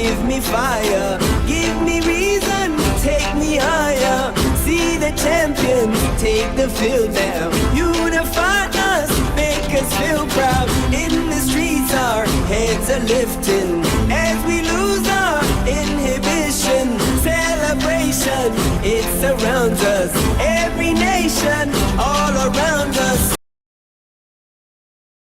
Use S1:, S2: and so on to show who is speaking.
S1: give me fire, give me reason, take me higher. See the champions take the field now. Unify us, make us feel proud. In the streets our heads are lifting as we lose our inhibition. Celebration, it surrounds us. Every nation all around